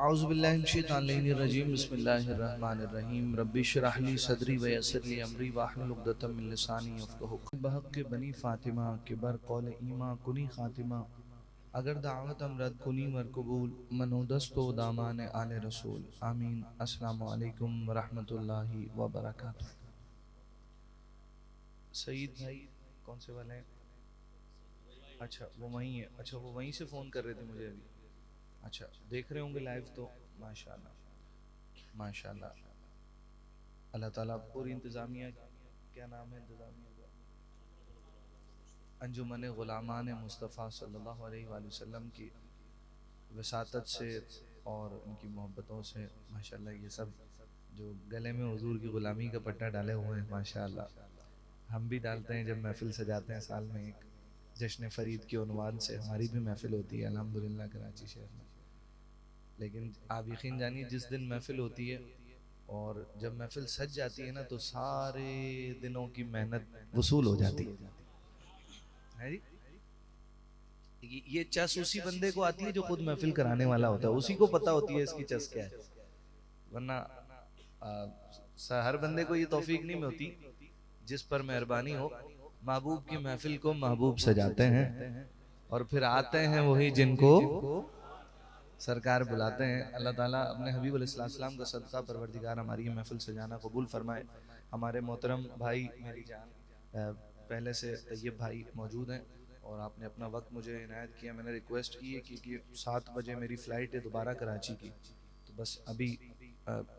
औज़ुबिल्लाहिमिनश्शैतानिर्रजीम बिस्मिल्लाहिर्रहमानिर्रहीम रब्बि इश्रह ली सदरी व यस्सिर ली अमरी वाहलुल उक़दतम मिन लिसानी यफ़क़हू बहक़ बनी फ़ातिमा किबर क़ौल ईमा कुनी ख़ातिमा अगर दावत रद कुनी वर कबूल मनोदस्तो दामान आले रसूल आमीन। अस्सलामु अलैकुम व रहमतुल्लाहि व बरकातुहू। सईद भाई कौन से वाले हैं? अच्छा वो वहीं है। अच्छा वो वहीं से फ़ोन कर रहे थे मुझे अभी। अच्छा देख रहे होंगे लाइव तो माशाल्लाह माशाल्लाह। अल्लाह ताला पूरी इंतज़ामिया, क्या नाम है इंतज़ामिया का? अंजुमन ग़ुलामान मुस्तफ़ा सल्लल्लाहु अलैहि वसल्लम की वसातत से और उनकी मोहब्बतों से माशाल्लाह ये सब जो गले में हुजूर की ग़ुलामी का पट्टा डाले हुए हैं माशाल्लाह। हम भी डालते हैं जब महफ़िल सजाते हैं साल में एक जश्न फ़रीद के उन्वान से हमारी भी महफ़िल होती है अल्हम्दुलिल्लाह कराची शहर में। लेकिन आप यकीन जानिए जिस दिन महफ़िल होती है और जब महफ़िल सज जाती है ना तो सारे दिनों की मेहनत वसूल हो जाती है जी। ये चस उसी बंदे को आती है जो खुद महफ़िल कराने वाला होता है, उसी को पता होती है इसकी चस क्या है। वरना हर बंदे को ये तौफीक नहीं मिलती। जिस पर मेहरबानी हो महबूब की महफ़िल को महबूब सजाते हैं और फिर आते हैं वही जिनको सरकार बुलाते हैं। अल्लाह ताला अपने हबीब अलैहिस्सलाम का सदका परवरदिगार हमारी ये महफ़िल सजाना कबूल फरमाए। हमारे मोहतरम भाई मेरी जान पहले से तैयब भाई मौजूद हैं और आपने अपना वक्त मुझे इनायत किया। मैंने रिक्वेस्ट की है कि 7 बजे मेरी फ़्लाइट है दोबारा कराची की, तो बस अभी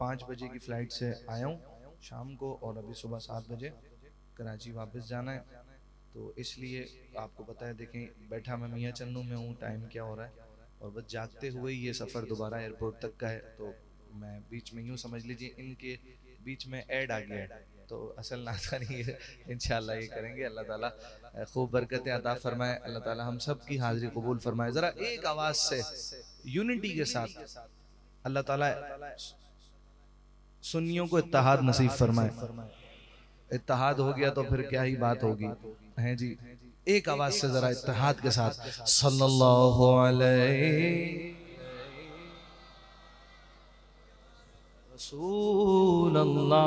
5 बजे की फ़्लाइट से आया हूँ शाम को और अभी सुबह 7 बजे कराची वापस जाना है। तो इसलिए आपको पता है, देखें बैठा मैं मियाँ चन्नू में हूँ, टाइम क्या हो रहा है और बस जागते हुए ये सफ़र दोबारा एयरपोर्ट तक का है। तो मैं बीच में यूँ समझ लीजिए इनके बीच में ऐड आ गया है, तो असल नाता नहीं है। इंशाल्लाह ये करेंगे। अल्लाह ताला खूब बरकतें अता फरमाए। अल्लाह ताला हम सब की हाज़िरी कबूल फरमाए। ज़रा एक आवाज़ से यूनिटी के साथ अल्लाह ताला सुन्नियों को इत्तेहाद नसीब फरमाए। इत्तेहाद हो गया तो फिर क्या ही बात होगी, हैं जी। एक आवाज से जरा इत्तेहाद के साथ सल्लल्लाहु अलैहि रसूल अल्लाह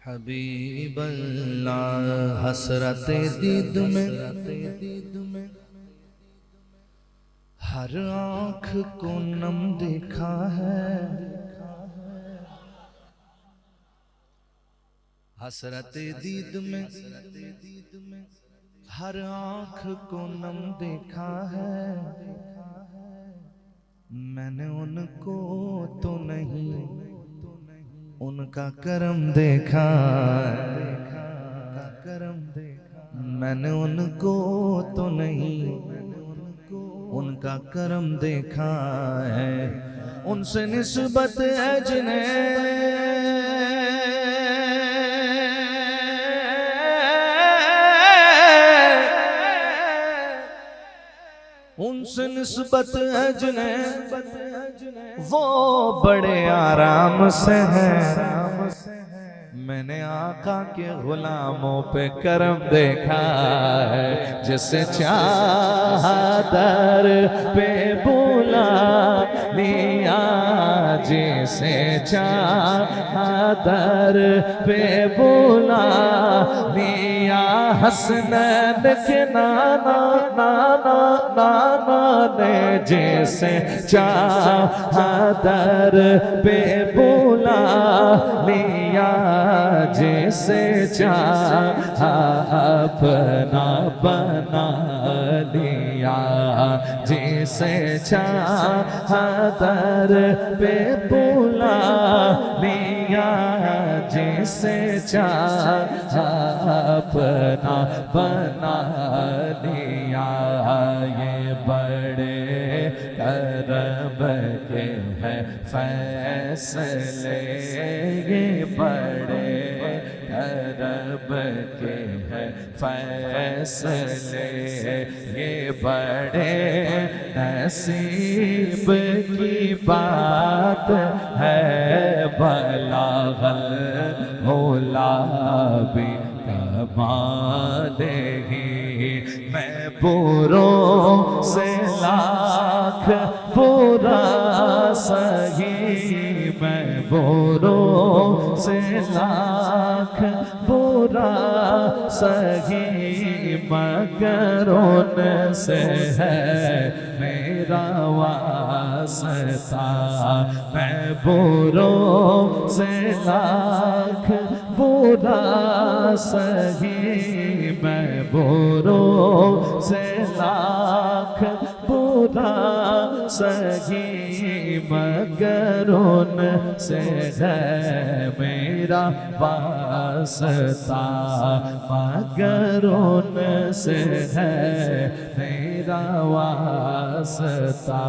हबीब अल्लाह। हसरत दीद में हर आँख को नम देखा है, हसरत दीद में हर आँख को नम देखा है। मैंने उनको तो नहीं उनका करम देखा है, मैंने उनको तो नहीं उनका करम देखा है। उनसे निस्बत है जिन्हें उनसे निस्बत है जिन्हें वो बड़े आराम से हैं। मैंने आका के गुलामों पे करम देखा है, जिसे चादर पे बुला लिया, जिसे चादर पे बुला लिया। हसनैन के नाना नाना नाना ने जैसे चादर पे बुला लिया, जैसे चाह अपना बना लिया, जैसे चादर पे बुला लिया, जैसे चाह अपना बना लिया। ये बड़े करम के हैं फैसले, ये बड़े करम के हैं फैसले, ये बड़े नसीब की बात है। बलागल मौला भी कमाल ही बुरों से लाख बुरा सही, मैं बुरों से लाख बुरा सही, मगर उनसे है मेरा वास्ता। मैं बुरों से लाख बुरा सही, मैं बुरों से लाख बुरा सही, मगर उनसे है मेरा वास्ता। मगर उनसे है मेरा वास्ता।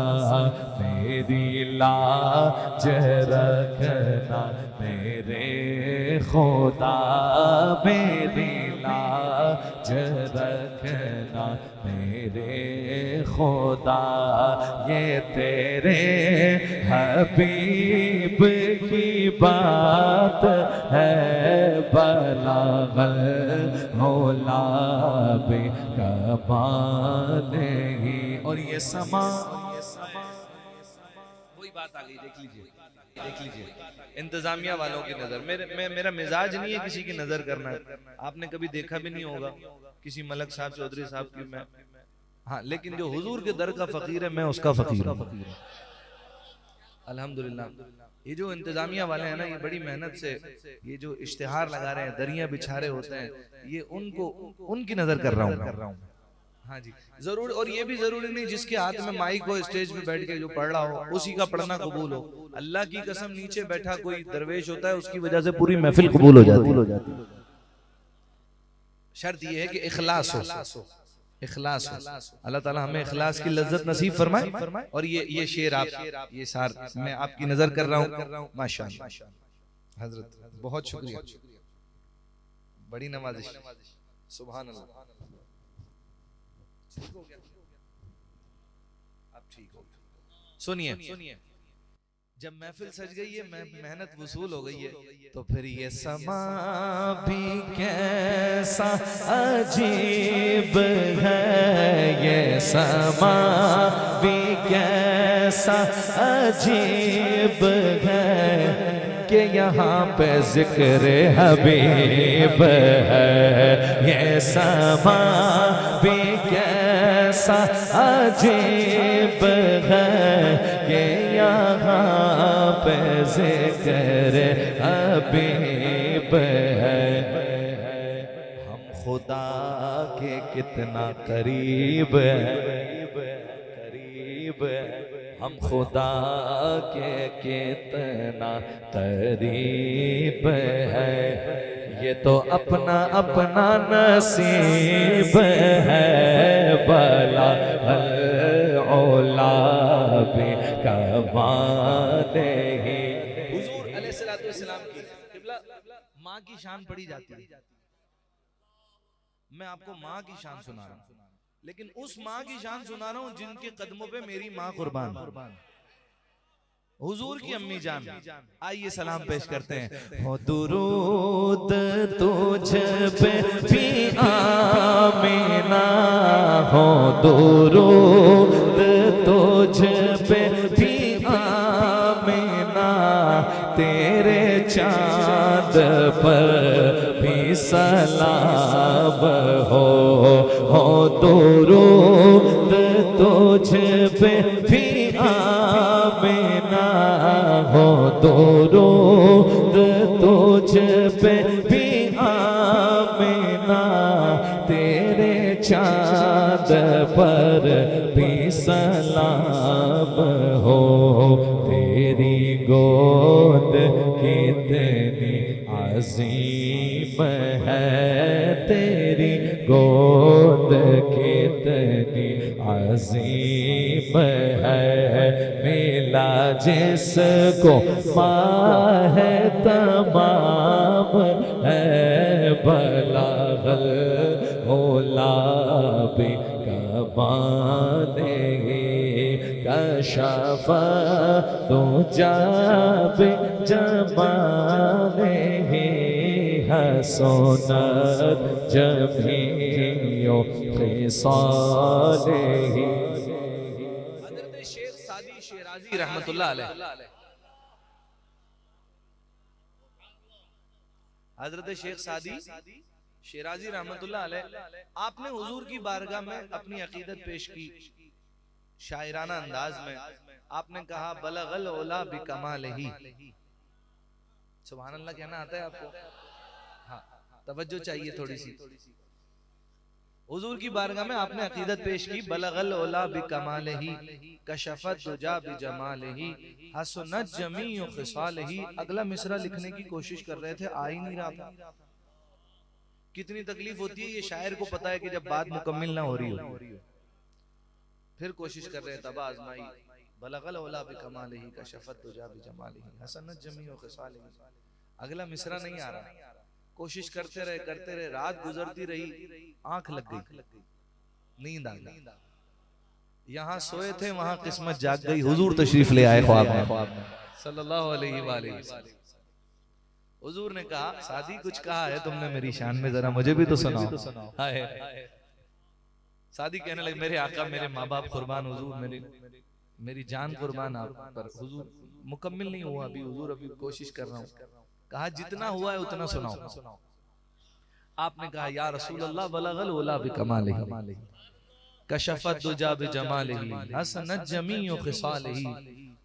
मेरी लाज रखना मेरे खुदा, मेरी लाज रखना मेरे खुदा। ये तेरे हबीब की बात है, बलागल मौला बे कमाल ही। और ये समा वही बात आ गई, देख लीजिए देख लीजिए। इंतजामिया वालों की नजर, मेरा मिजाज नहीं है किसी की नजर करना। आपने कभी देखा भी नहीं होगा किसी मलक साहब चौधरी साहब की मैं, हाँ, लेकिन जो हुजूर के दर का फकीर है मैं उसका फकीर हूँ अल्हम्दुलिल्लाह। ये जो इंतजामिया वाले हैं ना, ये बड़ी मेहनत से ये जो इश्तिहार लगा रहे हैं, दरिया बिछा रहे होते हैं, ये उनको उनकी नजर कर रहा हूँ। हाँ जी, जरूर। और ये भी जरूरी नहीं जिसके हाथ में माइक हो, स्टेज पे बैठ के जो पढ़ रहा हो उसी का पढ़ना कबूल हो। अल्लाह की कसम, नीचे बैठा कोई दरवेश होता है, उसकी वजह से पूरी महफिल कबूल हो जाती है। शर्त ये है कि इखलास हो, इखलास हो। अल्लाह ताला हमें इखलास की लज्जत नसीब फरमाए। और ये शेर आप, ये सार मैं आपकी नजर कर रहा हूँ। माशाअल्लाह हजरत, बहुत शुक्रिया, बड़ी नवाजिश, सुभान अल्लाह। ठीक हो गया, अब ठीक हो गया। सुनिए, जब महफिल सज गई है, मेहनत वसूल हो गई है, तो फिर ये समा भी कैसा अजीब है, ये समा भी कैसा अजीब है, कि यहाँ पे जिक्र हबीब है। ये समा भी कैसा अजीब है, कि यहाँ पे जिक्र हबीब है। हम खुदा के कितना करीब है, करीब है, हम खुदा के कितना करीब है। ये तो अपना अपना नसीब है, बला औला भी कमाने ही। हुजूर अलैहिस्सलाम की किबला माँ की शान पढ़ी जाती है। मैं आपको माँ की शान सुना रहा हूँ, लेकिन उस माँ की शान सुना रहा हूँ जिनके कदमों पे मेरी माँ कुर्बान, हुजूर की अम्मी जान। आइए सलाम पेश करते हैं। हो दुरूद तुझ पे भी आमीना, हो दुरूद तुझ पे भी आमीना, तेरे चाँद पर भी सलाम हो दुरूद तुझ पे भी आमीना, हो दुरूद तुझ पे भी आमीना, तेरे चाँद पर भी सलाम हो। तेरी गोद कितनी अजीम है, तेरी गोद कितनी अजीम है, मिला जिसको माँ है तमाम है, बलागल ओला भी कमाने कशफा तो जाबे जमाने हसनत जमी जमीओ खिसालिही। हज़रत शेख सादी शिराज़ी रहमतुल्लाह अलैह, हज़रत शेख सादी शिराज़ी रहमतुल्लाह अलैह, आपने हुजूर की बारगाह में अपनी अकीदत पेश की शायराना अंदाज में। आपने कहा बलगल ओला बिकमालिही। सुभान अल्लाह कहना आता है आपको? हाँ, तवज्जो चाहिए थोड़ी सी। हुजूर की बारगाह में आपने अकीदत पेश की बलगल ओला बिकमालिही कशफत दुजा बिजमालिही हसनत जमीउ खिसालिही। अगला मिसरा लिखने की कोशिश कर रहे थे, आ ही नहीं रहा था। कितनी तकलीफ होती है ये शायर को पता है कि जब बात मुकम्मिल ना हो रही हो। फिर कोशिश कर रहे, तब आजमाई बलगल ओला बिकमालिही कशफत दुजा बिजमालिही हसनत जमीउ खिसालिही। अगला मिसरा नहीं आ रहा। कोशिश करते रहे, रात गुजरती रही, आंख लग गई, नींद आ गई। यहाँ सोए थे वहां किस्मत जाग गई, हुजूर तशरीफ ले आए ख्वाब में सल्लल्लाहु अलैहि वसल्लम। हुजूर ने कहा सादी कुछ कहा है तुमने मेरी शान में, जरा मुझे भी तो सुनाओ। हाय सादी कहने लगे मेरे आका मेरे माँ बाप कुर्बान हुजूर, मेरी जान कुर्बान आप पर। हुजूर मुकम्मिल नहीं हुआ अभी, हुजूर अभी कोशिश कर रहा हूँ। कहा जितना हुआ है उतना सुनाओ। आपने कहा या रसूल अल्लाह बलगल ओला बिकमालिही कशफत दुजा बिजमालिही हसनत जमीउ खिसालिही।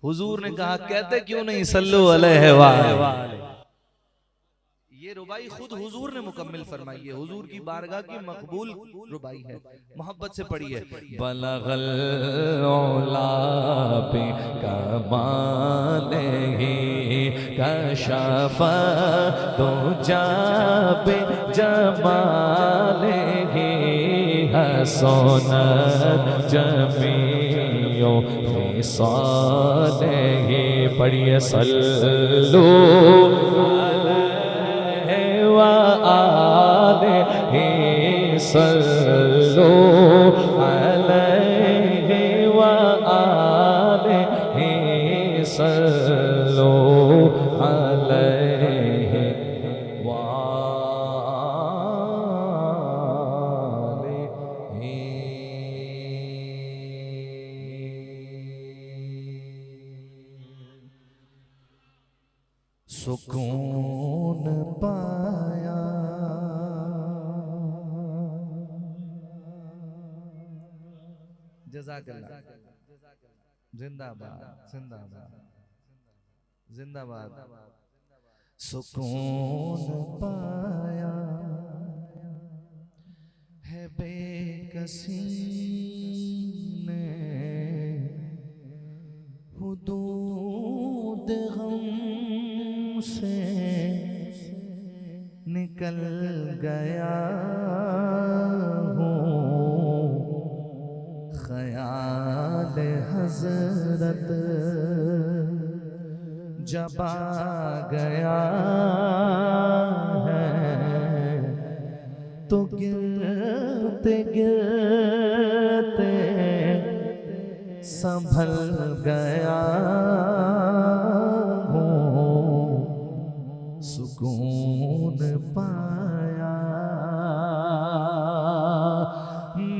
हुजूर ने कहा कहते क्यों नहीं सल्लु अलैहि व ये रुबाई खुद हुजूर ने मुकम्मिल फरमाई है, हुजूर की बारगाह की मकबूल रुबाई है। मोहब्बत से पढ़ी है बलगल ओला बिकमालिही कशफत दुजा बिजमालिही हसनत जमीउ खिसालिही। पढ़िए सल्लु सल्लु अलैहि व आलिहि सल्लु अलैहि व आलिहि। सुकून पाया जज़ाकल्लाह। जिंदाबाद जिंदाबाद जिंदाबाद। सुकून पाया है बेकसी ने हुदूद गम से निकल गया हूँ ख्याल हजरत जब आ गया है तो गिरते गिरते संभल गया हूँ सुकून पाया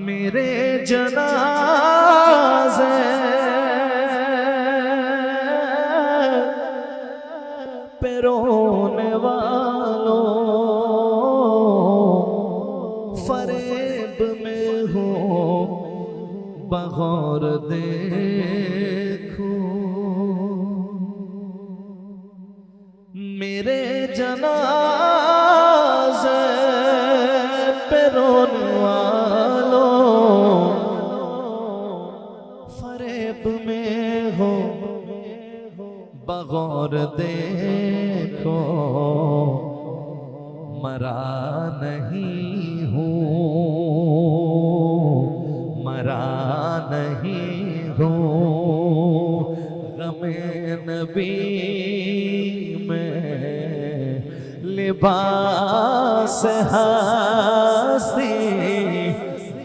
मेरे जनाज़े पे रोने वालों फरेब में हो बगौर देखो मेरे जनाज़े पे रोने वालों फरेब में हो बगौर देखो मरा नहीं हूँ मरा नहीं हूँ गमे नबी में लिबास हस्ती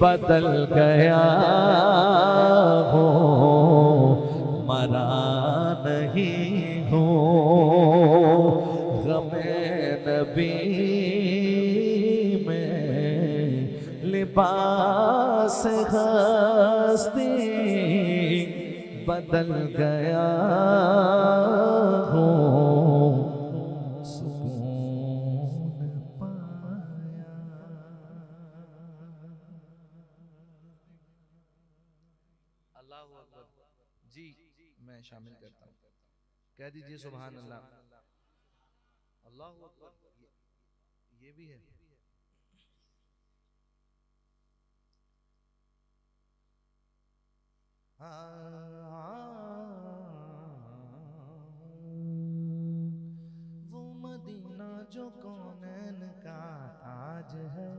बदल गया हो मरा नहीं हूँ गमे नबी में से हस्ती बदल गया हूँ, सुकून पाया। अल्लाह अकबर जी, मैं शामिल करता हूँ। कह दीजिए सुभान अल्लाह। अल्लाह अकबर, ये भी है। वो मदीना जो कौनैन का ताज है,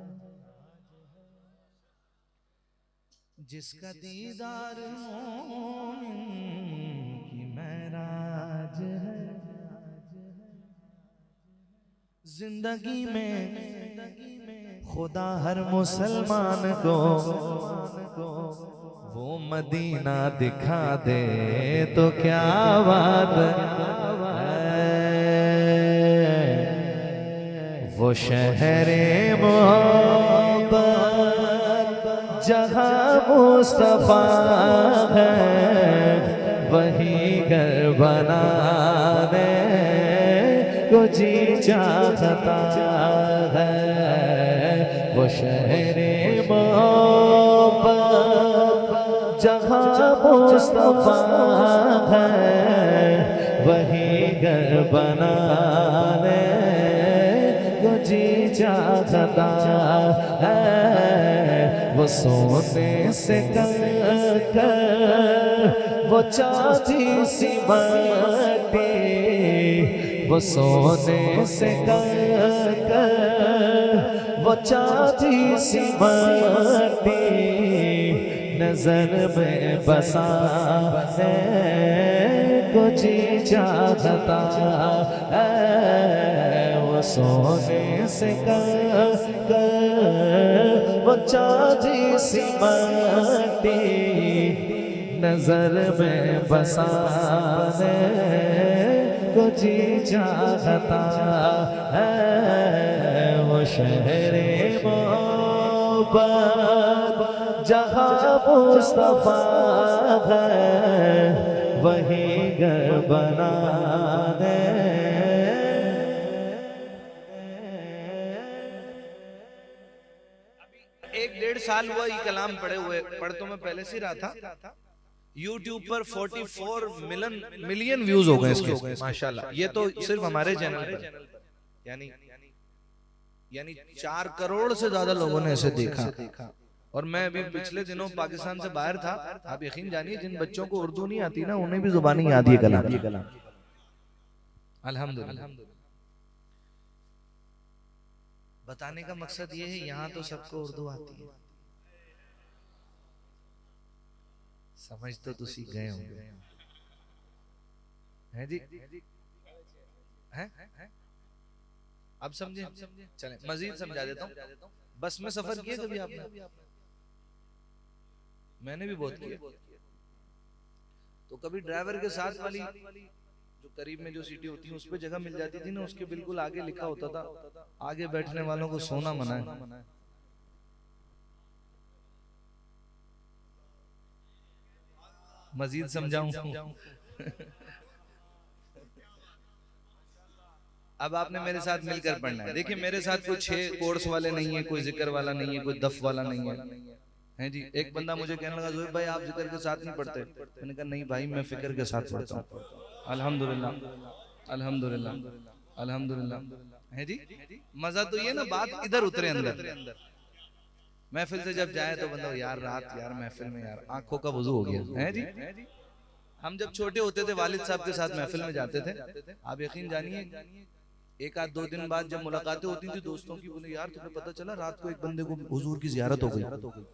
जिसका दीदार मोमिन की महराज है। जिंदगी में खुदा हर मुसलमान को वो मदीना दिखा दे तो क्या बात है। वो शहरे मोहब्बत जहाँ मुस्तफा है, वही घर बनाने को जी चाहता है। वो शहरे मोहब्बत जहाँ मुस्तफा है, वही घर बनाने को जी चाहता है। वो सोने से कर वो चांदी सी माटी, वो सोने से कर वो चांदी सी माटी नजर में बसा है को जी चाहता है। वो सोने से कर वो चांदी सी माटी नजर में बसाने को जी चाहता है। वो शहरे मोहब्बत जहाँ मुस्तफा है, वही घर बनाने। एक 1.5 साल हुआ ये कलाम पढ़े हुए, पढ़ तो मैं पहले से रहा था। YouTube पर 44 मिलियन व्यूज हो गए इसके माशाल्लाह। ये तो सिर्फ हमारे चैनल पर, यानी 4 करोड़ से ज्यादा लोगों ने इसे देखा। और मैं अभी पिछले दिनों पाकिस्तान से बाहर था। आप यकीन जानिए जिन बच्चों को उर्दू नहीं आती ना, उन्हें भी जुबानी याद है कलाम। अल्हम्दुलिल्लाह। बताने का मकसद ये है, यहाँ तो सबको उर्दू आती है, समझ तो तुसी गए होंगे, हैं जी? हैं? अब समझे? चलें मजीद समझा देता हूँ। बस में सफर किया कभी आपने? मैंने भी बहुत किया। तो कभी ड्राइवर के साथ वाली जो करीब में जो सीटें होती हैं उस पे जगह मिल जाती थी ना, उसके बिल्कुल आगे लिखा होता था आगे बैठने वालों को सोना मना है। मजीद समझाऊं? अब आपने मेरे साथ मिलकर पढ़ना है। देखिए मेरे साथ कोई 6 कोर्स वाले नहीं है, कोई जिक्र वाला नहीं है, कोई दफ वाला नहीं है, हैं जी? एक बंदा मुझे कहने लगा, ज़ोहैब भाई आप जिक्र के साथ नहीं पढ़ते। मैंने कहा नहीं भाई, मैं फिक्र के साथ पढ़ता हूँ। अल्हम्दुलिल्लाह अल्हम्दुलिल्लाह अल्हम्दुलिल्लाह, है जी? मजा तो ये ना बात इधर उतरे अंदर। महफिल से जब जाए तो बंदा यार रात यार महफिल में यार आंखों का वुजू हो गया, है जी? हम जब छोटे होते थे वालिद साहब के साथ महफिल में जाते थे। आप यकीन जानिए 1 आध 2 दिन बाद जब मुलाकातें होती थी दोस्तों की, बोले यार तुम्हें पता चला रात को एक बंदे को हुजूर की जियारत हो गई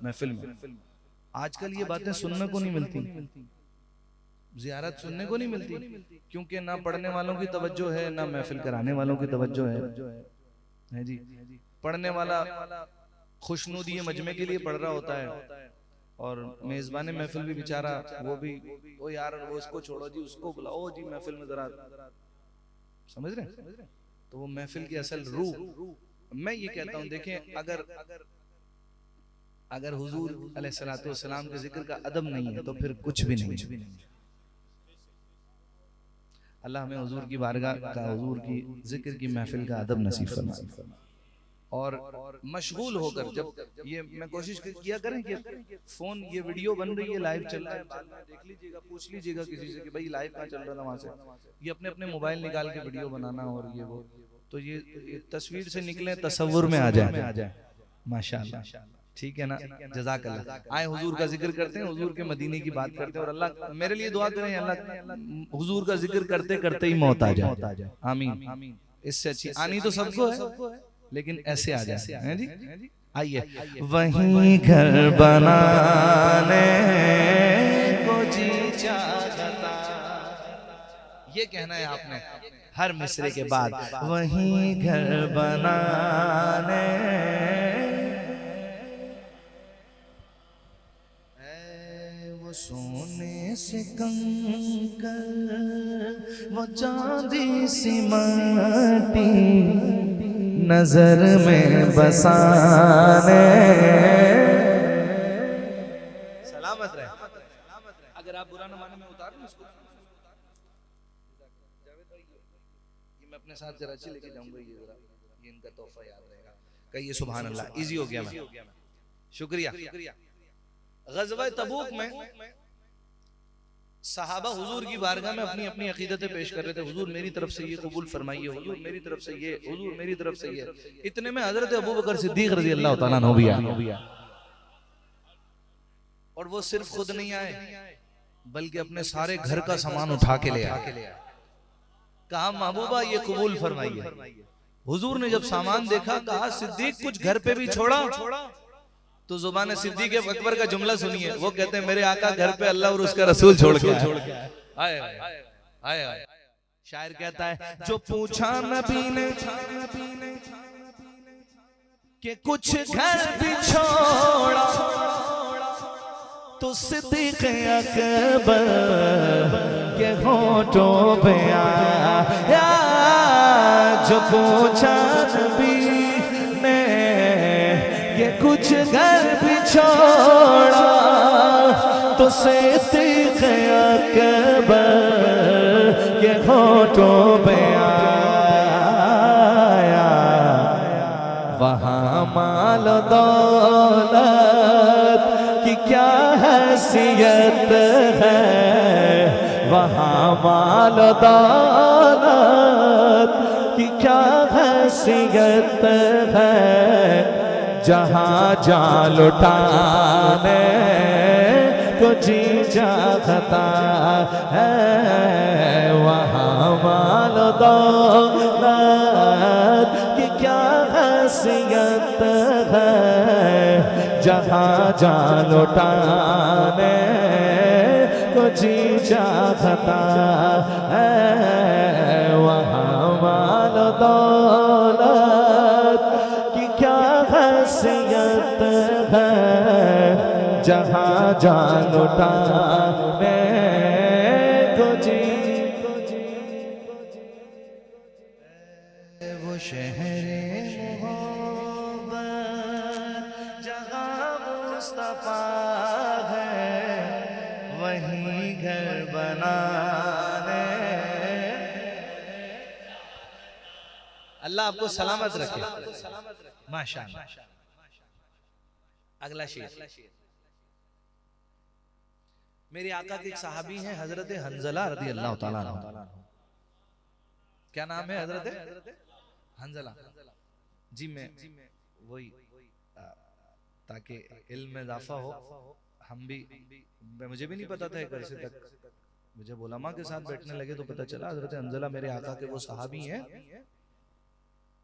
महफिल में। आजकल ये बातें सुनने को नहीं मिलती, जियारत सुनने को नहीं मिलती, क्योंकि ना पढ़ने वालों की तवज्जो है ना महफिल कराने वालों की तवज्जो है जी? पढ़ने वाला खुशनुदी मजमे के लिए पढ़ रहा होता है और मेजबान महफिल भी बेचारा वो भी ओ यार वो उसको छोड़ो जी, उसको बुलाओ जी महफिल में जरा, समझ रहे? तो वो महफिल की असल रूह। मैं ये कहता हूँ देखें, अगर हुजूर अलैहिस्सलातु वस्सलाम के जिक्र का अदब नहीं है तो फिर कुछ भी नहीं। अल्लाह हमें हुजूर की बारगाह का, हुजूर की जिक्र की महफिल का अदब नसीब फरमाए। और मशगूल होकर, जब ये मैं कोशिश किया करें कि फोन, ये वीडियो बन रही है, लाइव चल रहा है, बाद में देख लीजिएगा, पूछ लीजिएगा किसी से कि भाई लाइव कहाँ चल रहा था वहां से, ये अपने अपने मोबाइल निकाल के वीडियो बनाना और ये वो, तो ये तस्वीर से निकले तसव्वुर में आ जाए। माशाअल्लाह, ठीक है ना, जज़ाकल्लाह। आए हुजूर का जिक्र करते हैं, हुजूर के मदीने की बात करते हैं, और अल्लाह मेरे लिए दुआ करें, अल्लाह हुजूर का जिक्र करते करते ही मौत आ जाए। आमीन। इससे अच्छी आनी तो सबको है, लेकिन ऐसे आ जाए हैं जी। आइए, वहीं घर बनाने को जी चाहता, ये कहना है आपने हर मिसरे के बाद, वहीं घर बनाने वो सोने से कंकर, वो चांदी सी माटी नजर में बसाने। सलामत रहे। अगर आप बुरा न माने मैं उतार दूं इसको, ये मैं अपने साथ जरा लेके जाऊंगा, ये जरा, ये इनका तोहफा याद रहेगा। कहिए सुभान अल्लाह। इजी हो गया मैं, शुक्रिया। ग़ज़वा तबूक में सहाबा हुजूर की बारगाह में अपनी अपनी अकीदतें पेश कर रहे थे। हुजूर मेरी तरफ से ये कबूल फरमाइए, हुजूर मेरी तरफ से ये, हुजूर मेरी तरफ से ये। इतने में हजरत अबू बकर सिद्दीक रज़ी अल्लाह तआला अन्हु भी आए, और वो सिर्फ खुद नहीं आए बल्कि अपने सारे घर का सामान उठा के ले आए। कहा महबूबा ये कबूल फरमाइए। हुजूर ने जब सामान देखा, कहा सिद्दीक कुछ घर पे भी छोड़ा, तो जुबान सिद्दीक अकबर का जुमला सुनिए। वो कहते हैं मेरे आका घर पे अल्लाह और उसका रसूल छोड़ के आए। आए शायर कहता है, जो पूछा नबी ने कि कुछ घर भी छोड़ा, तो सिद्दीक अकबर के होठों पे आया। जो पूछा नबी ने कि कुछ घर भी छोड़ा, तो सिद्दीक अकबर के होठों पे आया। वहाँ माल दौलत की क्या हैसियत है, वहाँ माल दौलत की क्या हैसियत है, जहाँ जा लुटाने को जी चाहता है। वहाँ माल दौलत की क्या हैसियत है, जहाँ जा लुटाने को जी चाहता है। वहाँ माल दौलत की क्या हैसियत है, जहाँ जा लुटाने को जी। वो शहरे मोहब्बत जहाँ मुस्तफा है, वहीं घर बनाने। अल्लाह आपको सलामत रखे, माशाअल्लाह। अगला शेर, मेरे आका के एक सहाबी हैं हजरत हंजला रज़ी अल्लाह तआला अन्हु। क्या नाम है हजरत हंजला जी? मैं वही ताकि इल्म में इजाफा हो, हम भी, मुझे भी नहीं पता था एक अरसे तक, मुझे उलमा के साथ बैठने लगे तो पता चला हजरत हंजला मेरे आका के वो सहाबी हैं।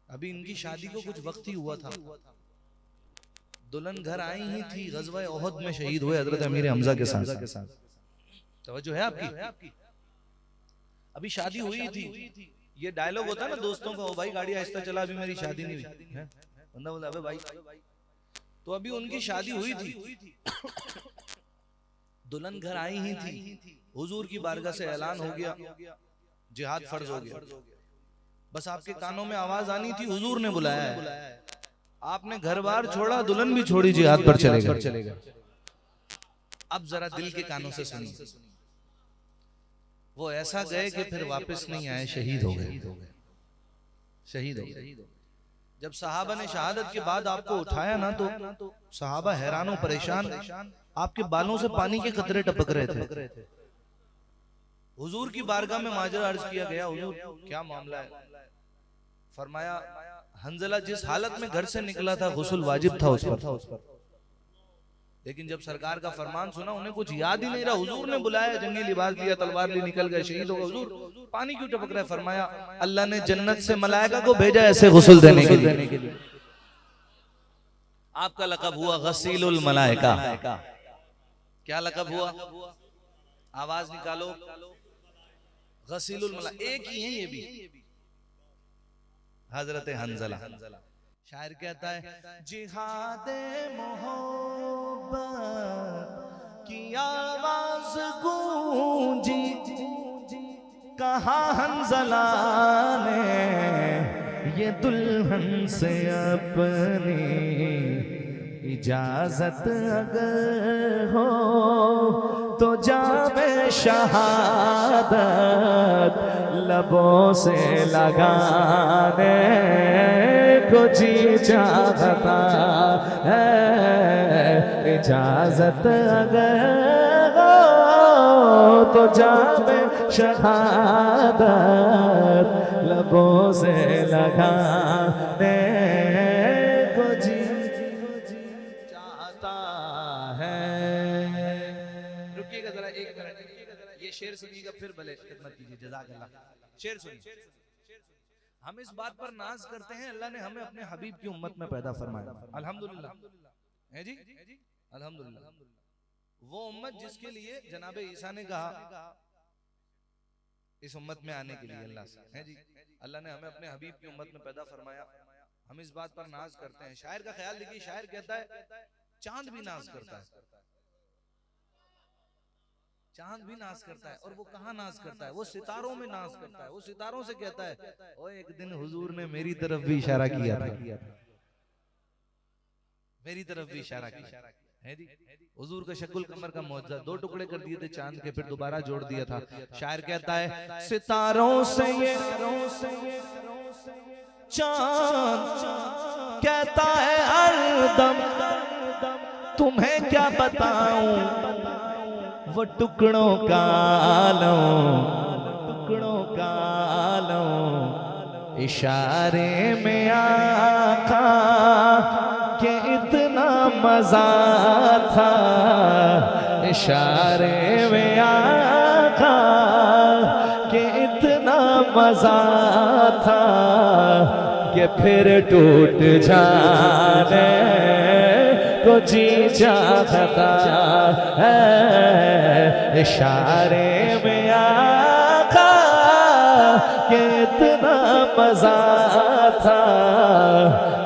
अभी इनकी शादी को कुछ वक्त ही हुआ था, दुल्हन घर आई ही थी, ग़ज़वा उहद में शहीद हुए हजरत अमीर हमजा के साथ। तवज्जो है आपकी? अभी शादी हुई थी। ये डायलॉग होता है ना दोस्तों का, ओ भाई गाड़ी आहिस्ता चला, अभी मेरी शादी नहीं हुई है। बंदा बोला अबे भाई, तो अभी उनकी शादी हुई थी, दुल्हन घर आई ही थी, हुजूर की बारगाह से ऐलान हो गया, जिहाद फर्ज हो गया। बस आपके कानों में आवाज आनी थी, हुजूर ने बुलाया है। आपने घर बार छोड़ा, दुल्हन भी छोड़ी, जिहाद पर चलेगा। अब जरा दिल के कानों से सुनिए, वो ऐसा गए कि फिर वापस नहीं आए, शहीद हो गए, शहीद हो गए। जब सहाबा ने शहादत के बाद आपको उठाया ना, तो सहाबा हैरान और परेशान, आपके बालों से पानी के कतरे टपक रहे थे। हुजूर की बारगाह में माजरा अर्ज किया गया, हुजूर क्या मामला है? फरमाया, हंजला जिस हालत में घर से निकला था गुस्ल वाजिब था उस पर, लेकिन जब सरकार का फरमान सुना उन्हें कुछ याद ही नहीं रहा। हुजूर ने बुलाया, जंगी लिबास लिया, तलवार ली, निकल गए, शहीद हो गए। हुजूर पानी क्यों टपक रहा है? फरमाया, अल्लाह ने जन्नत से मलाइका को भेजा ऐसे गुस्ल देने के लिए। आपका लक़ब हुआ गसीलुल मलाइका। क्या लक़ब हुआ? आवाज निकालो, गसीलुल मलाइका। एक ही है ये भी, हजरत हंजला। शायर कहता है, जिहादे मोहब्बत की आवाज गूंजी, कहा हंजला ने ये दुल्हन से अपनी इजाजत अगर हो तो जामे शहादत लबों से लगाने को जी चाहता है, इजाजत अगर हो तो जामे शहादत लबों से लगाने को जी चाहता है। रुकिएगा जरा एक मिनट, ये शेर सुनिएगा फिर भले खिदमत कीजिए। जज़ाकल्लाह। शेर सुनिए। हम इस बात पर नाज करते हैं, अल्लाह ने हमें अपने हबीब की उम्मत में पैदा फरमाया, अल्हम्दुलिल्लाह है जी, अल्हम्दुलिल्लाह। वो उम्मत जिसके लिए जनाबे ईसा ने कहा इस उम्मत में आने के लिए अल्लाह से, है जी, अल्लाह ने हमें अपने हबीब की उम्मत में पैदा फरमाया। हम इस बात पर नाज करते हैं। शायर का ख्याल देखिए, शायर कहता है चांद भी नाज करता है, चांद भी नाज करता है। और वो कहाँ नाज करता है? वो सितारों में नाज करता है। वो सितारों से कहता है, ओ एक दिन हुजूर ने मेरी तरफ भी इशारा किया था, मेरी तरफ भी इशारा किया है जी। हुजूर का शक्ल कमर का मौजज़ा, दो टुकड़े कर दिए थे चांद के, फिर दोबारा जोड़ दिया था। शायर कहता है, सितारों से ये चांद कहता है हर दम, तुम्हें क्या बताऊं वो टुकड़ों का आलम, इशारे में आका के इतना मजा था, इशारे में आका के इतना मजा था कि फिर टूट जाने को जी चाहता है, इशारे में आका के इतना मजा था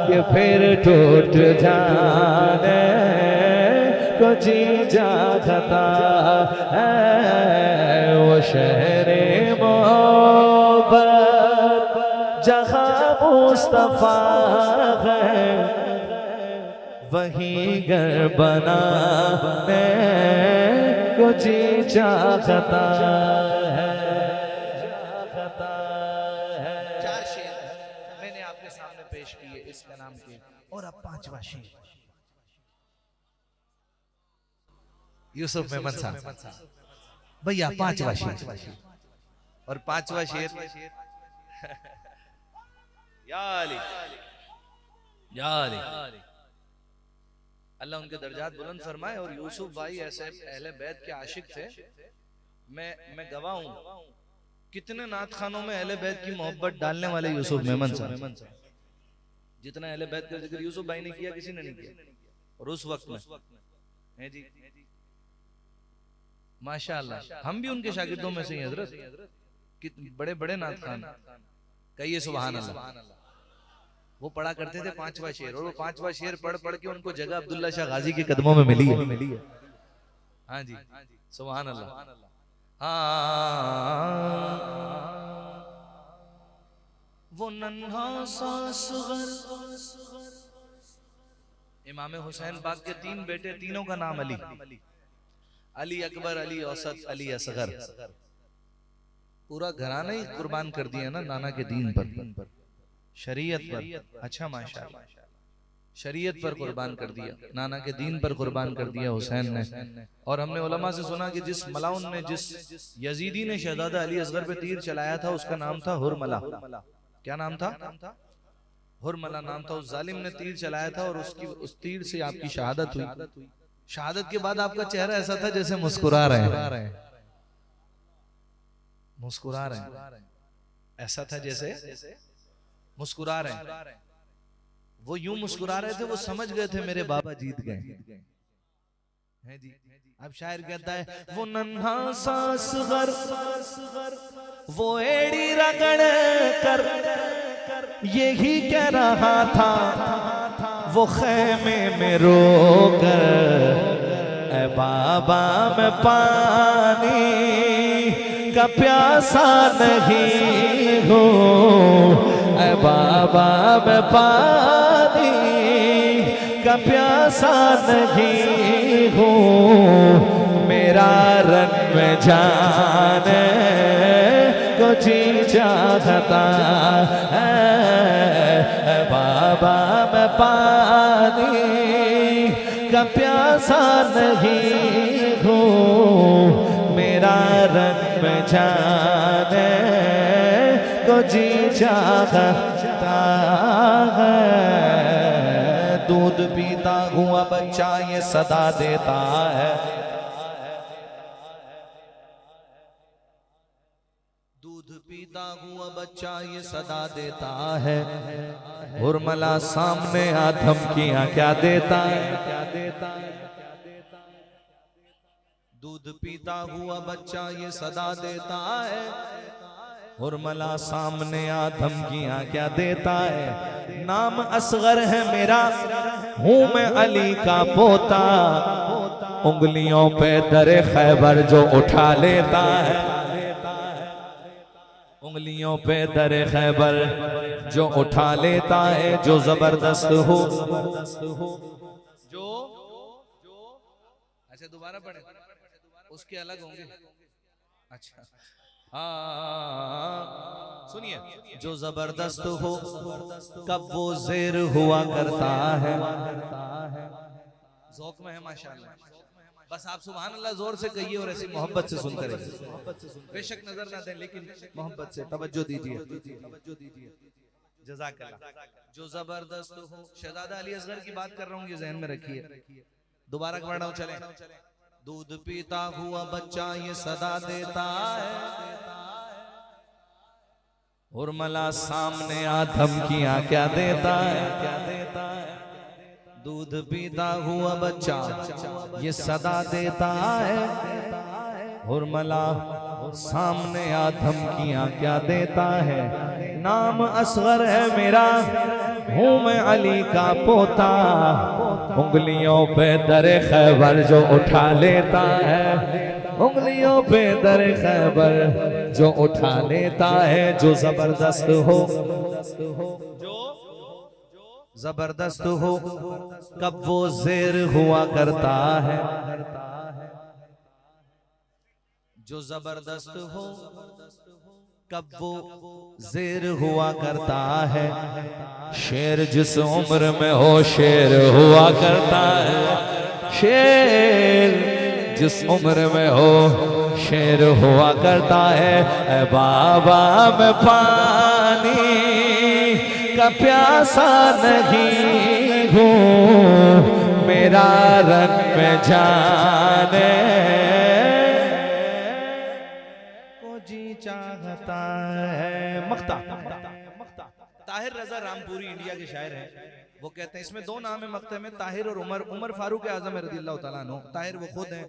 कि फिर टूट जाने को जी चाहता है। वो शहरे मोहब्बत जहाँ मुस्तफा है, वहीं घर बनाने को जी चाहता है। चार शेर मैंने आपके सामने पेश किए इसका नाम के, और अब पांचवा शेर यूसुफ मेमन साहब भैया, पांचवा शेर। और पांचवा शेर या अली, या अली, अल्लाह उनके दर्जात बुलंद फरमाए। और यूसुफ भाई ऐसे अहले बैत के आशिक थे। मैं गवाह हूं कितने नात खानों में अहले बैत की मोहब्बत डालने वाले यूसुफ मेमन साहब। जितना अहले बैत का जिक्र यूसुफ भाई ने किया, किसी ने नहीं किया। और उस वक्त में है जी, माशाअल्लाह, हम भी उनके शागिर्दों में से हैं हजरत। बड़े बड़े नात खान, कहिए सुभान अल्लाह। वो पढ़ा करते थे पांचवा शेर, और वो पांचवा शेर पढ़ पढ़ के उनको जगह अब्दुल्ला शाह गाजी के कदमों में मिली है। हाँ जी, सुभान अल्लाह। हाँ, वो नन्हा सा असगर इमाम हुसैन पाक के 3 बेटे, तीनों का नाम अली, अली अकबर, अली औसत, अली असगर। पूरा घराना ही कुर्बान कर दिया ना नाना के दीन पर, शरीयत पर। अच्छा माशाल्लाह, शरीयत पर कुर्बान कर दिया, नाना के दीन पर कुर्बान कर दिया हुसैन ने। और हमने उलमा से सुना कि जिस मलाउन ने, जिस यजीदी ने शहजादा अली असगर पे तीर चलाया था, उसका नाम था हुरमला। क्या नाम था? हुरमला नाम था। उस जालिम ने तीर चलाया था और उस तीर से आपकी शहादत हुई। शहादत के बाद आपका चेहरा ऐसा था जैसे मुस्कुरा रहे हैं, मुस्कुरा रहे हैं, ऐसा था जैसे मुस्कुरा रहे हैं। वो यूं मुस्कुरा रहे थे, वो समझ गए थे मेरे बाबा जीत गए हैं जी। अब शायर कहता है, वो नन्हा सा असगर, वो एड़ी रगड़ कर यही कह रहा था, वो खेमे में रो कर, ऐ बाबा मैं पानी का प्यासा नहीं हूँ, ऐ बाबा मैं पानी का प्यासा नहीं हूँ, मेरा रंग में जाने को जी चाहता है, ऐ बाबा मैं पानी का प्यासा नहीं हूँ, मेरा रंग में जाने को जी चाहता है। दूध पीता हुआ बच्चा ये सदा देता है, दूध पीता हुआ बच्चा ये सदा देता है, हुरमला सामने आ धमकियां क्या देता है, क्या देता है। दूध पीता हुआ बच्चा ये सदा देता है, हुरमला सामने आ धमकियां क्या देता है। नाम असगर है मेरा, हूँ मैं अली का पोता, उंगलियों पे दरे खैबर जो उठा लेता है, उंगलियों पे दरे खैबर जो उठा लेता है, जो जबरदस्त हो, जो अच्छा दोबारा पढ़े, उसके अलग होंगे। अच्छा सुनिए, जो जबरदस्त हो कब वो जेर हुआ करता है। ज़ौक़ में है माशाअल्लाह। बस आप सुभान अल्लाह जोर से कहिए और ऐसी मोहब्बत से सुनते रहिए, बेशक नजर ना दें लेकिन मोहब्बत से तवज्जो दीजिए। जज़ाकल्लाह। जो जबरदस्त हो, शहजादा अली असगर की बात कर रहा हूँ, ये ज़हन में रखिए। दोबारा पढ़ रहा हूँ, चले। दूध पीता हुआ बच्चा ये सदा देता है, हुरमला सामने आ धमकियां क्या देता है, क्या देता है। दूध पीता हुआ बच्चा ये सदा देता है, हुरमला सामने आ धमकियां क्या देता है। नाम असगर है मेरा, हूँ मैं अली का पोता, उंगलियों पे दरे खैबर जो उठा लेता है, उंगलियों पे दरे खैबर जो उठा लेता है। जो जबरदस्त हो, जो जबरदस्त हो कब वो जेर हुआ करता है, जो जबरदस्त हो कब वो जेर हुआ करता है। शेर जिस उम्र में हो शेर हुआ करता है, शेर जिस उम्र में हो शेर हुआ करता है। ऐ बाबा मैं पानी का प्यासा नहीं हूँ, मेरा रंग में जाने को जी चाहता है। मक्ता ताहिर रजा रामपुरी इंडिया के शायर हैं, वो कहते हैं इसमें दो नाम है मक्ते में, ताहिर और उमर। उमर फारूक आजम रज़ियल्लाहु ताला अन्हु, ताहिर वो खुद हैं।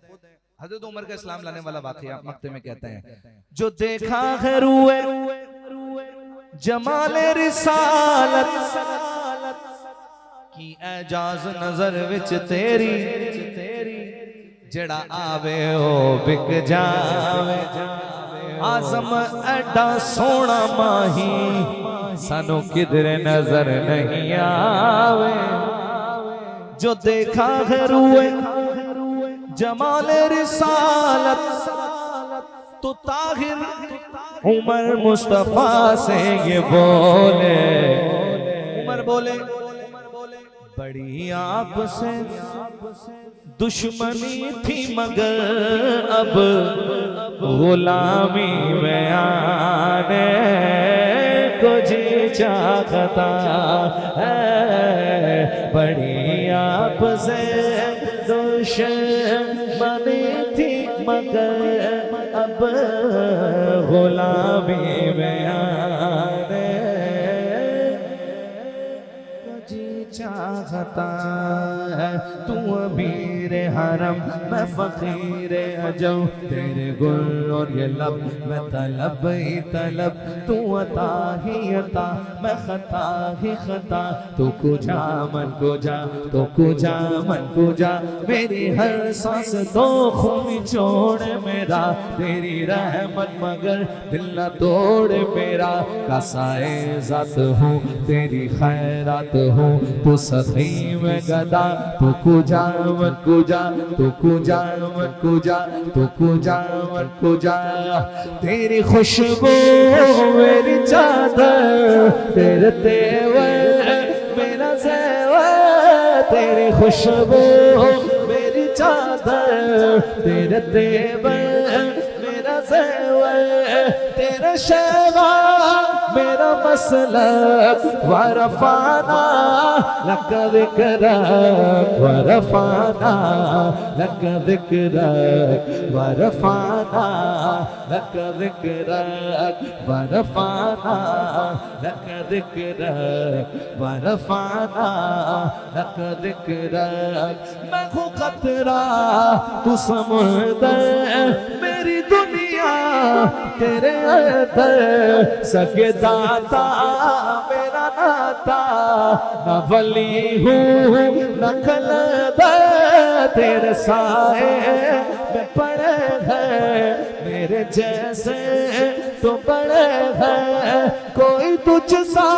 हजरत उमर का इस्लाम लाने वाला वाक़या मक्ते में कहते हैं, जो देखा है रूए जमाले रिसालत की एजाज नजर विच तेरी, जड़ा आवे ओ बिक जावे। आजम एडा सोना माही सानू किधर नजर नहीं आवे, जो देखा है रूए जमाल रिसालत तो ताहिर उमर मुस्तफा से ये बोले, उमर बोले बड़ी आपसे दुश्मनी थी मगर अब गुलामी में आने को जी चाहता है। बड़ी आपसे दुश्मनी थी मगर अब गुलामी में आने को जी चाहता है। तू अमीर हरम मैं फकीर अजम, तेरे गुल और ये लब मैं तलब ही तलब। तू अता ही अता मैं खता ही खता, तू कुजा मन कुजा तो कुजा मन कुजा। मेरी हर सांस तो खून छोड़ मेरा, तेरी रहमत मगर दिल न तोड़ मेरा। कासाए जात हूँ तेरी खैरात हूँ, तू सखी में गदा तू कुजा मन कुजा तू कुजा मन कुजा तू कुजा मन कुजा। तेरी खुशबू मेरी चादर, तेरे तेवर मेरा ज़ेवर। तेरी खुशबू मेरी चादर, तेरे तेवर मेरा ज़ेवर। तेरा शहवा मेरा मसलक वरफाना लक ज़िक्रक वरफाना लक ज़िक्रक वरफाना लक ज़िक्रक वरफाना लक ज़िक्रक वरफाना लक ज़िक्रक। मैं हूँ खतरा तू समुंदर, मेरी दुनिया तेरे अंदर। सगे दाता मेरा नाता, न वली हूँ न कलंदर। तेरे साए में पड़े हैं मेरे जैसे तो बड़े हैं, कोई तुझ सा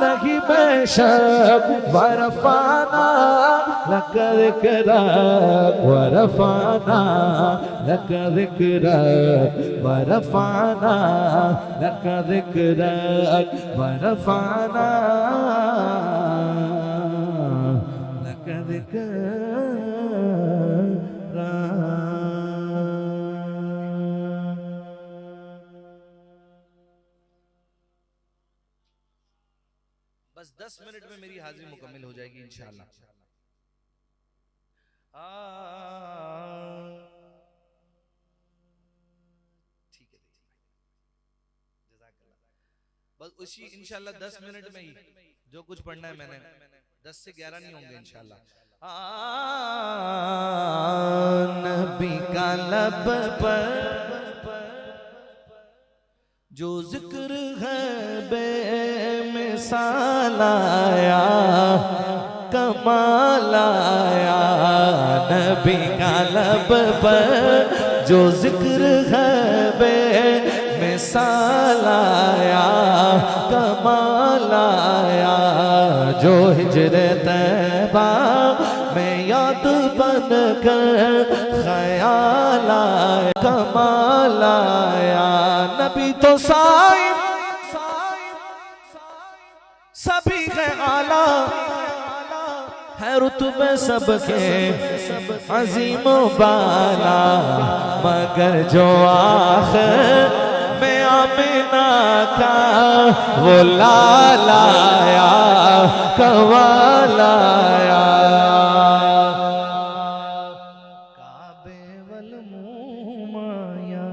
नहीं बेशक। वरफाना लक ज़िक्रक वरफाना लक ज़िक्रक वरफाना लक ज़िक्रक वरफाना लक ज़िक्रक। बस 10 मिनट में मेरी हाजिरी मुकम्मल हो जाएगी इंशाअल्लाह। ठीक है, जज़ाकल्लाह। बस उसी इंशाअल्लाह 10 मिनट में ही जो कुछ पढ़ना है मैंने 10 से 11 नहीं होंगे इंशाअल्लाह। नबी का लब पर जो जिक्र है बेमिसाल आया कमाल आया। नबी का लब पर जो जिक्र है बेमिसाल आया कमाल आया। जो हिजरे तैबा में याद बन कर ख्याल आया कमाल आया। नबी तो साइब सभी है आला है रुतबे सबके अजीम बाला, मगर जो आखिर में आमिना का वो लाला आया कमाल आया। काबे वल मुमाया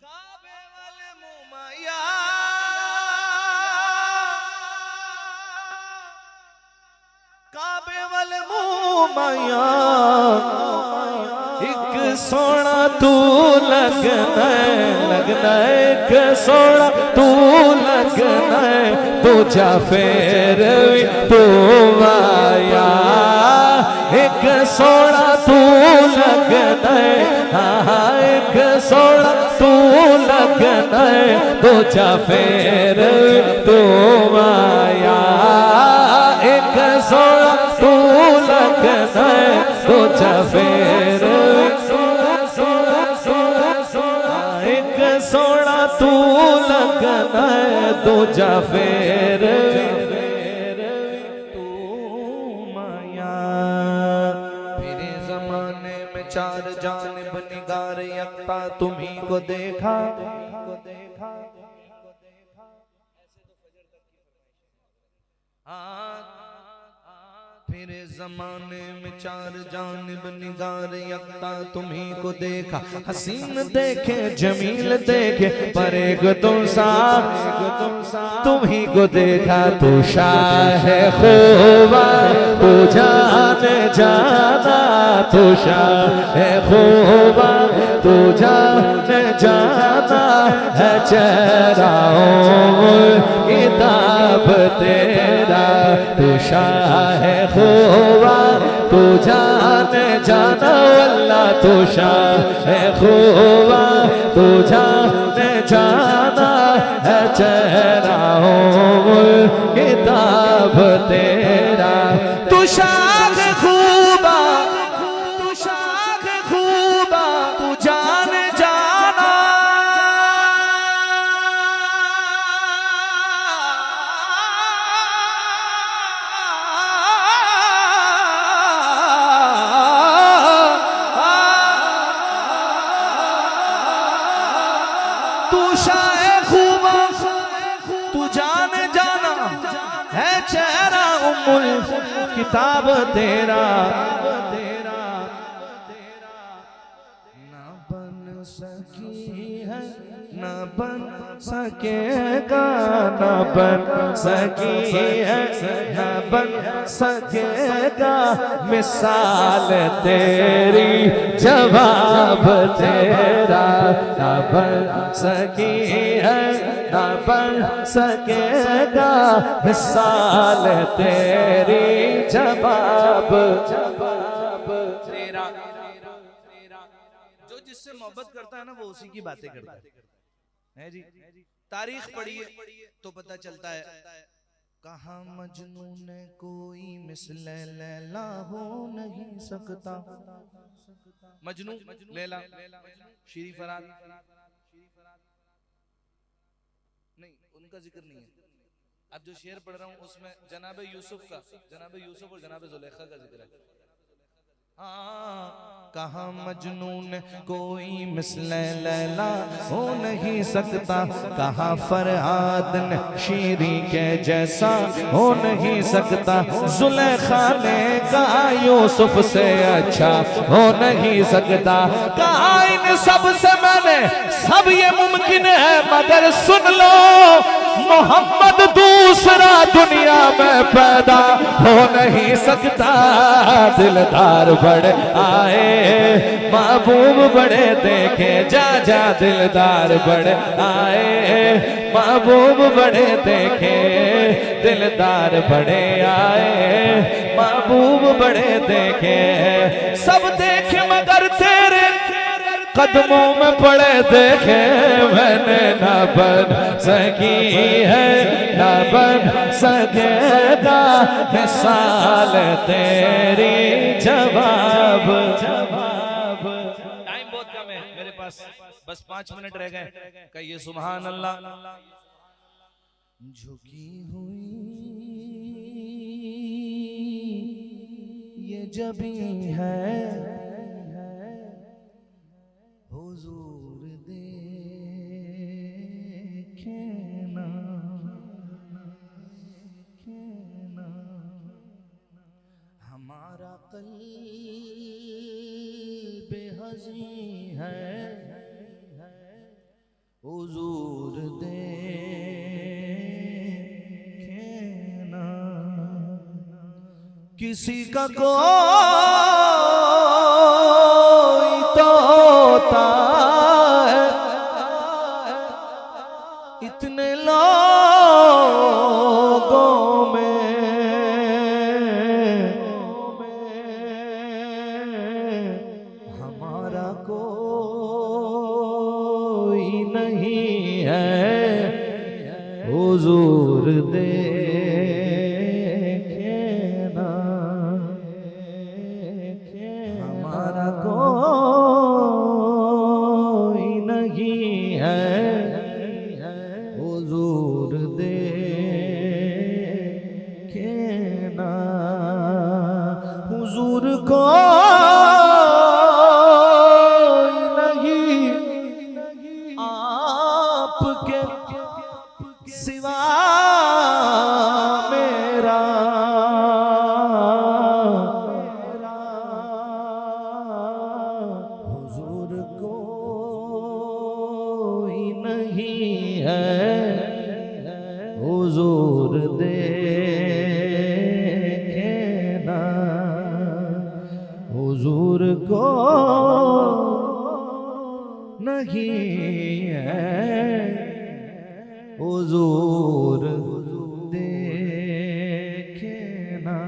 काबे वाले मुमाया काबे वाले मुमाया। एक सोना तू लगना लगना, एक सोना तू लगना, दूजा फेर तू आया। एक सोना तू लगना, हाँ एक सोना तू लगना, दूजा फेर तू आया। दूजा फेर तू माया। मेरे जमाने में चार जानिब निगार यकता तुम्ही को देखा। मेरे जमाने में चार जानिब निगार यकता तुम्ही को देखा। हसीन देखे जमील देखे पर एक दूसरा तुम्ही को देखा। तू शाह खूबा तू जाने जाना, तू शाह खूबा तू जाने जाना है। चेहराओं किताब तेरा, तू शाह खूबा तू जाने जाना, वल्लाह तू शाह खूबा तू जाने जाना है। चेहराओं किताब तेरा, तू शाह खूबा तू शाह खूबा तू जाने जाना। तू शाह खूबा तू जाने जाना है। चेहरा उम्मुल किताब तेरा, ना बन सकी है ना बन सकेगा न बन सकी है न बन सकेगा। मिसाल तेरी जवाब तेरा, न बन सकी है न बन सकेगा। मिसाल तेरी जवाब तेरा। जो जिससे मोहब्बत करता है ना वो उसी की बातें करता है जी। तारीख पढ़िए तो पता चलता है। कहा मजनू ने कोई मिसले लैला हो नहीं सकता। मजनू लैला शीरी फराद नहीं, उनका जिक्र नहीं है। अब जो शेर पढ़ रहा हूं उसमें जनाब यूसुफ और जनाब जुलेखा का जिक्र है। कहा मजनून कोई मिसले लैला हो नहीं सकता। कहा फरहाद ने शीरी के जैसा हो नहीं सकता। जुलेखा ने कहा यूसुफ से अच्छा हो नहीं सकता। कहा इन सब से मैंने सब ये मुमकिन है, मगर सुन लो मोहम्मद दूसरा दुनिया में पैदा हो नहीं सकता। दिलदार बड़े आए महबूब बड़े देखे जा जा। दिलदार बड़े आए महबूब बड़े देखे। दिलदार बड़े आए महबूब बड़े देखे। सब देखे मगर तेरे कदमों में पड़े देखे। मैंने न बन सकी है न बन सकेगा। मिसाल तेरी जवाब। टाइम बहुत कम है मेरे पास, बस 5 मिनट रह गए। कहिए सुभान अल्लाह। झुकी हुई ये जबी है हुजूर देखे ना। हमारा क़ल्ब हज़ी है हुजूर देखे ना। किसी का कोई तोता है इतने लोगों में। हमारा कोई नहीं है हुजूर देखे ना। हमारा कोई नहीं है हुजूर हुजूर को नहीं आपके सिवा मेरा, हुजूर कोई नहीं है, हुजूर देखे ना, हुजूर को नहीं है, हुजूर देखे ना।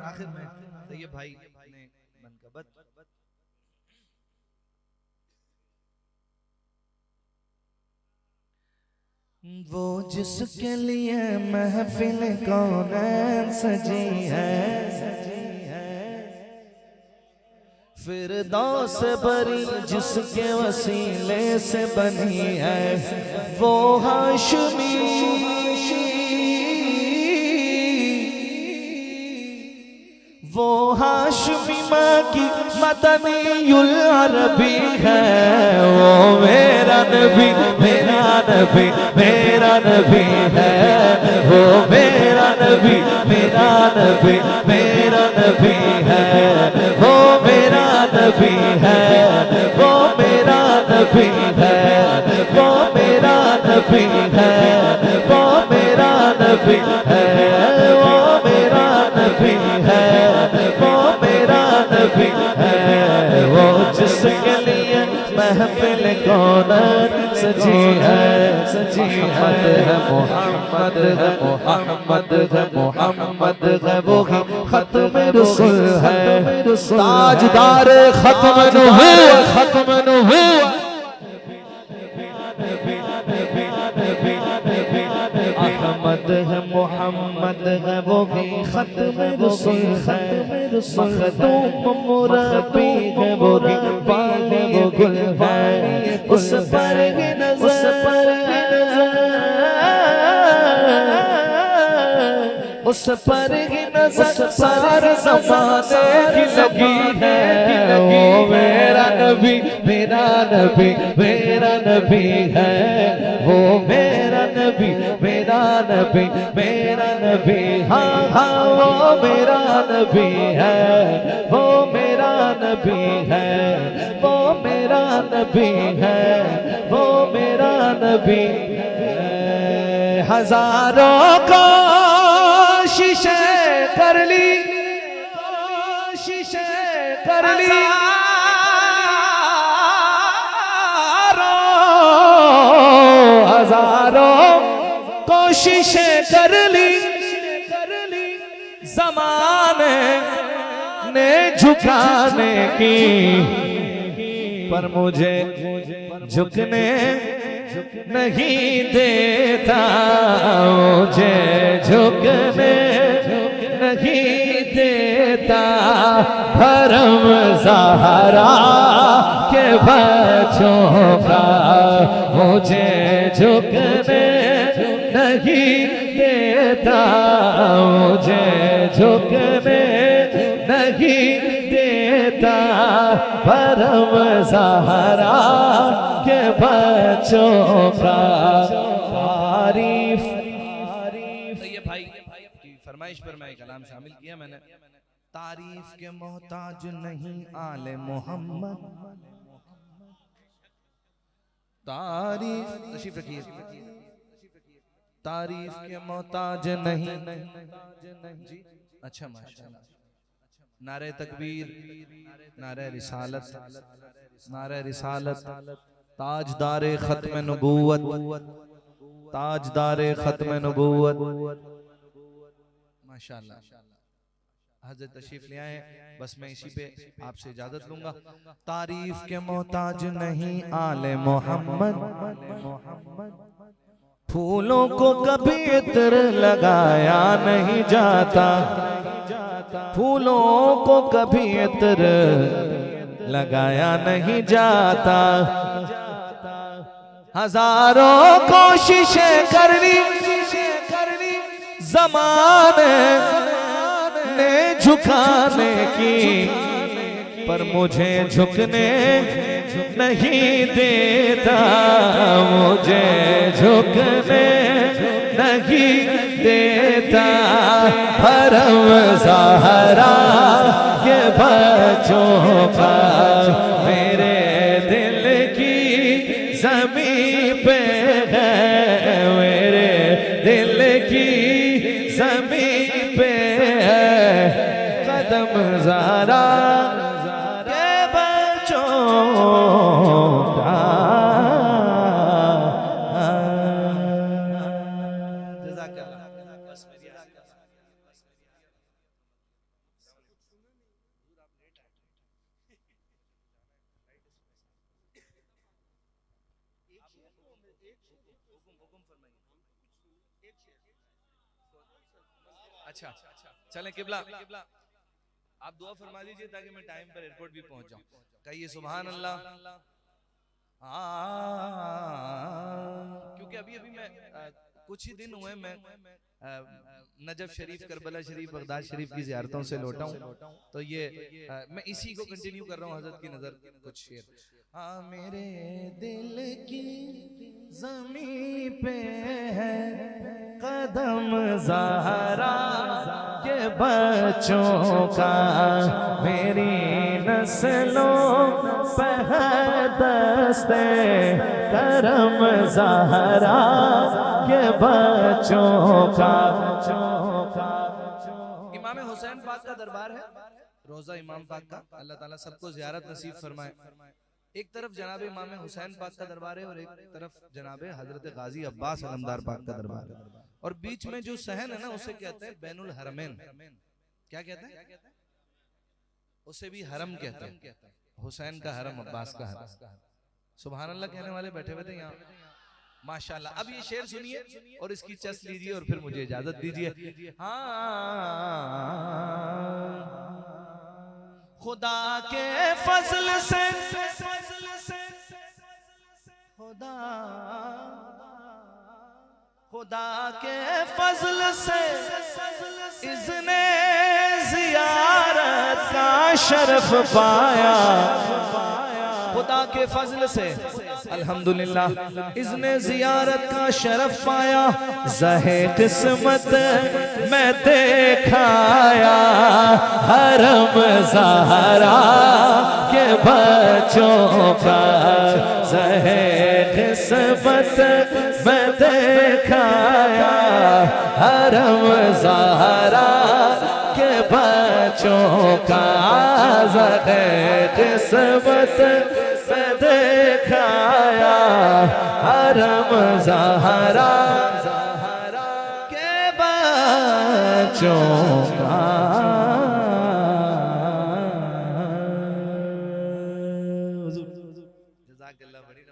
आखिर में ये भाई ने मनकबत वो जिसके लिए महफिल कौनैन सजी है, फिरदौस बरी जिसके वसीले से बनी है, वो हाशमी वो हाशमी माँ की मदनीयुल अरबी है, वो मेरा नबी मेरा नबी मेरा नबी है, वो मेरा नबी मेरा नबी मेरा नबी है, वो मेरा नबी है, वो मेरा नबी है, वो मेरा नबी है, वो मेरा नबी है, वो मेरा नबी है, वो मेरा नबी है, वो जिसके लिए महफिल कौनैन सजी है, सजी है, मोहम्मद है मोहम्मद है मोहम्मद है, वो खत्म रसूल है, ताजदार खत्म नबूवत, खत्म नबूवत, अहमद है मोहम्मद है, वो खत्म रसूल है, मखदूम मुरब्बी है, वो पानी वो गुल है, उस पर ही नज़र, उस पर ही नज़र, उस पर ही नज़र सारे ज़माने की लगी है, वो मेरा नबी मेरा नबी मेरा नबी है, वो मेरा नबी मेरा नबी मेरा नबी, हाँ हाँ वो मेरा नबी है, वो मेरा नबी है, वो मेरा नबी है, वो मेरा नबी है। हजारों कोशिशें कर ली, कोशिशें कर ली, हजारों कोशिशें कर ली, ज़माने ने झुकाने की, पर मुझे झुकने नहीं देता, मुझे झुकने नहीं देता, धर्म ज़हरा के बच्चों का, मुझे झुकने नहीं देता, मुझे झुकने नहीं देता, धर्म ज़हरा के बच्चों का। तारीफ तो ये भाई की फरमाइश पर मैं कलाम शामिल किया मैंने। तारीफ के मोहताज नहीं आले मोहम्मद, तारीफ तशरीफ रखिए। तारीफ के मोहताज नहीं, अच्छा माशाअल्लाह। नारे तकबीर, नारे रिसालत, नारे रिसालत, ताजदारे खत्म नबूवत, ताजदारे खत्म नबूवत, माशाअल्लाह। हज़रत तशरीफ ले आए, बस मैं इसी पे आपसे इजाजत लूंगा। तारीफ के मोहताज नहीं आले मोहम्मद, फूलों को कभी इत्र लगाया नहीं जाता, फूलों को कभी इत्र लगाया नहीं जाता, हजारों कोशिशें कर ली, ज़माने ने झुकाने की, पर मुझे झुकने नहीं देता, मुझे झुकने नहीं देता। हरम ज़हरा के बच्चों का मेरे दिल की ज़मीं पे है, मेरे दिल की ज़मीं पे है कदम ज़हरा के बच्चों का। अच्छा चलें किबला, आप दुआ फरमा दीजिए ताकि मैं टाइम पर एयरपोर्ट भी पहुंच जाऊं। कहिए सुभान अल्लाह। क्योंकि अभी मैं कुछ ही दिन हुए मैं नजफ शरीफ, करबला शरीफ, बगदाद शरीफ की ज़ियारतों से लौटा हूं, तो ये मैं इसी को कंटिन्यू कर रहा हूं हज़रत की नजर कुछ शेर। हाँ मेरे दिल की ज़मीं पे है कदम ज़हरा के बच्चों का, मेरी नस्लों पे है दस्ते करम ज़हरा के बच्चों का। इमाम हुसैन पाक का दरबार है, रोज़ा इमाम पाक का, अल्लाह ताला सबको ज़ियारत नसीब फरमाए। एक तरफ जनाब इमाम हुसैन पाक का दरबार है और एक तरफ जनाब हजरत गाजी अब्बास अलमदार पाक का दरबार है, और बीच में जो सहन है ना उसे कहते हैं बैनुल हरमैन। क्या कहते हैं? उसे भी हरम कहते हैं, हुसैन का हरम, अब्बास का हरम। सुभान अल्लाह कहने वाले बैठे हुए थे यहाँ माशाल्लाह। अब ये शेर सुनिए और इसकी चस लीजिए और फिर मुझे इजाजत दीजिए। हाँ खुदा के फजल से, खुदा के फजल से इज़्ने ज़ियारत का शरफ पाया, खुदा के फजल से अल्हम्दुलिल्लाह इज़्ने ज़ियारत का शरफ पाया। ज़हे किस्मत में देखाया हरम ज़हरा के बच्चों का, ज़हे किस्मत में देखाया हरम ज़हरा के बच्चों का, ज़हे किस्मत में देखाया हरम ज़हरा के बच्चों का।